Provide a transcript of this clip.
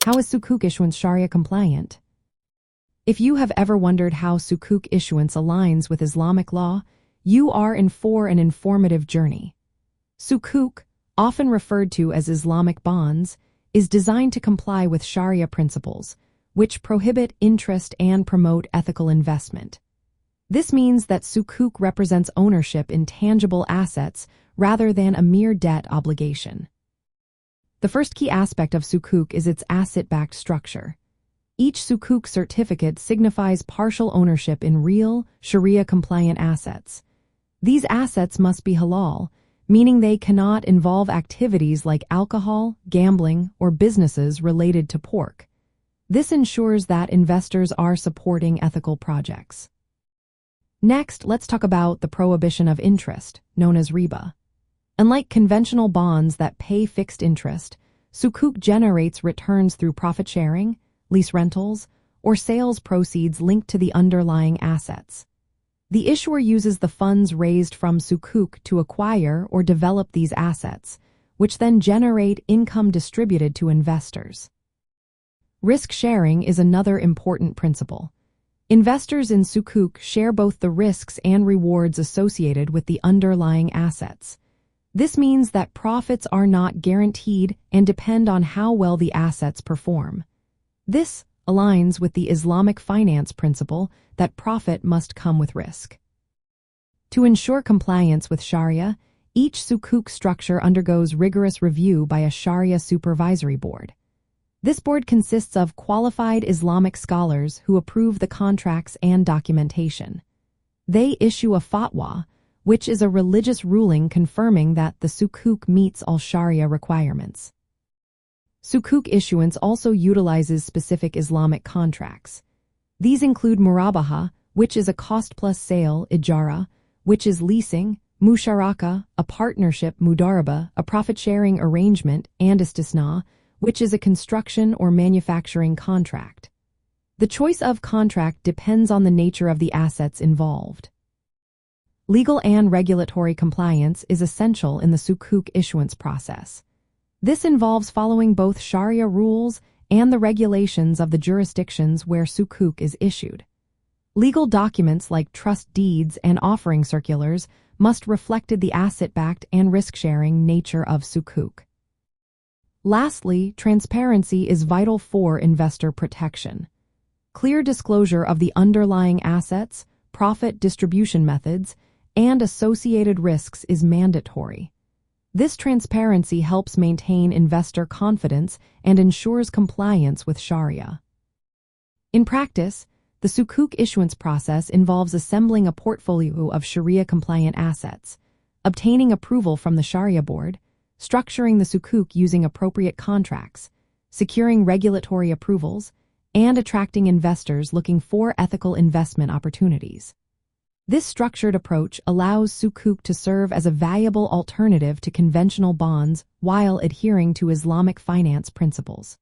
How is Sukuk Issuance Sharia compliant? If you have ever wondered how Sukuk issuance aligns with Islamic law, you are in for an informative journey. Sukuk, often referred to as Islamic bonds, is designed to comply with Sharia principles, which prohibit interest and promote ethical investment. This means that Sukuk represents ownership in tangible assets rather than a mere debt obligation. The first key aspect of Sukuk is its asset-backed structure. Each Sukuk certificate signifies partial ownership in real, Sharia-compliant assets. These assets must be halal, meaning they cannot involve activities like alcohol, gambling, or businesses related to pork. This ensures that investors are supporting ethical projects. Next, let's talk about the prohibition of interest, known as riba. Unlike conventional bonds that pay fixed interest, Sukuk generates returns through profit sharing, lease rentals, or sales proceeds linked to the underlying assets. The issuer uses the funds raised from Sukuk to acquire or develop these assets, which then generate income distributed to investors. Risk sharing is another important principle. Investors in Sukuk share both the risks and rewards associated with the underlying assets. This means that profits are not guaranteed and depend on how well the assets perform. This aligns with the Islamic finance principle that profit must come with risk. To ensure compliance with Sharia, each Sukuk structure undergoes rigorous review by a Sharia Supervisory Board. This board consists of qualified Islamic scholars who approve the contracts and documentation. They issue a fatwa, which is a religious ruling confirming that the Sukuk meets all Sharia requirements. Sukuk issuance also utilizes specific Islamic contracts. These include murabaha, which is a cost-plus sale, ijara, which is leasing, musharaka, a partnership, mudaraba, a profit-sharing arrangement, and istisna, which is a construction or manufacturing contract. The choice of contract depends on the nature of the assets involved. Legal and regulatory compliance is essential in the Sukuk issuance process. This involves following both Sharia rules and the regulations of the jurisdictions where Sukuk is issued. Legal documents like trust deeds and offering circulars must reflect the asset-backed and risk-sharing nature of Sukuk. Lastly, transparency is vital for investor protection. Clear disclosure of the underlying assets, profit distribution methods, and associated risks is mandatory. This transparency helps maintain investor confidence and ensures compliance with Sharia. In practice, the Sukuk issuance process involves assembling a portfolio of Sharia-compliant assets, obtaining approval from the Sharia Board, structuring the Sukuk using appropriate contracts, securing regulatory approvals, and attracting investors looking for ethical investment opportunities. This structured approach allows Sukuk to serve as a valuable alternative to conventional bonds while adhering to Islamic finance principles.